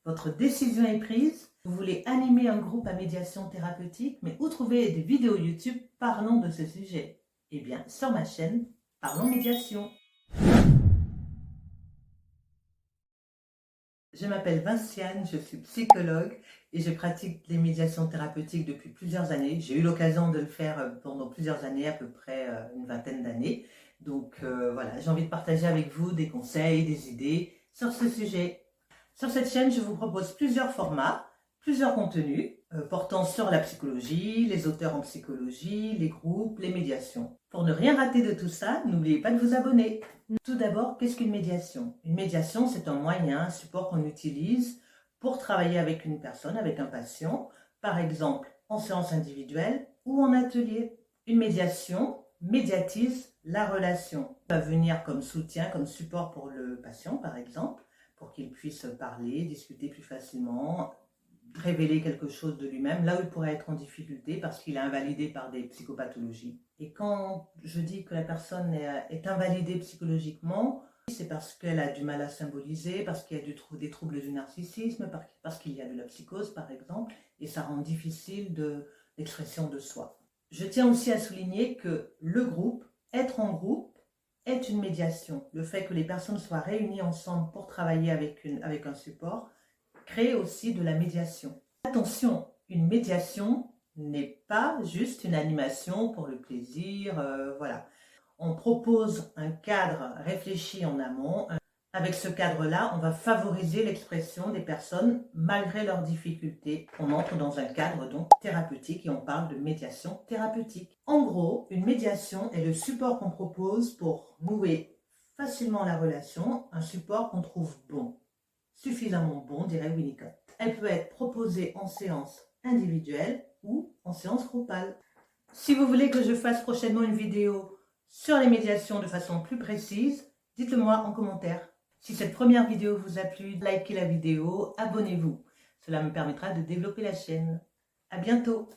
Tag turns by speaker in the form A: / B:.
A: Votre décision est prise. Vous voulez animer un groupe à médiation thérapeutique, mais où trouver des vidéos YouTube parlant de ce sujet? Eh bien, sur ma chaîne, Parlons Médiation. Je m'appelle Vinciane, je suis psychologue et je pratique les médiations thérapeutiques depuis plusieurs années. J'ai eu l'occasion de le faire pendant plusieurs années, à peu près une vingtaine d'années. Donc voilà, j'ai envie de partager avec vous des conseils, des idées sur ce sujet. Sur cette chaîne, je vous propose plusieurs formats, plusieurs contenus portant sur la psychologie, les auteurs en psychologie, les groupes, les médiations. Pour ne rien rater de tout ça, n'oubliez pas de vous abonner. Tout d'abord, qu'est-ce qu'une médiation? Une médiation, c'est un moyen, un support qu'on utilise pour travailler avec une personne, avec un patient, par exemple en séance individuelle ou en atelier. Une médiation médiatise la relation. Elle va venir comme soutien, comme support pour le patient, par exemple, pour qu'il puisse parler, discuter plus facilement, révéler quelque chose de lui-même, là où il pourrait être en difficulté parce qu'il est invalidé par des psychopathologies. Et quand je dis que la personne est invalidée psychologiquement, c'est parce qu'elle a du mal à symboliser, parce qu'il y a des troubles du narcissisme, parce qu'il y a de la psychose par exemple, et ça rend difficile l'expression de soi. Je tiens aussi à souligner que le groupe, être en groupe, est une médiation. Le fait que les personnes soient réunies ensemble pour travailler avec un support crée aussi de la médiation. Attention, une médiation n'est pas juste une animation pour le plaisir, voilà. On propose un cadre réfléchi en amont. Avec ce cadre-là, on va favoriser l'expression des personnes malgré leurs difficultés. On entre dans un cadre donc thérapeutique et on parle de médiation thérapeutique. En gros, une médiation est le support qu'on propose pour nouer facilement la relation, un support qu'on trouve bon. Suffisamment bon, dirait Winnicott. Elle peut être proposée en séance individuelle ou en séance groupale. Si vous voulez que je fasse prochainement une vidéo sur les médiations de façon plus précise, dites-le moi en commentaire. Si cette première vidéo vous a plu, likez la vidéo, abonnez-vous. Cela me permettra de développer la chaîne. À bientôt!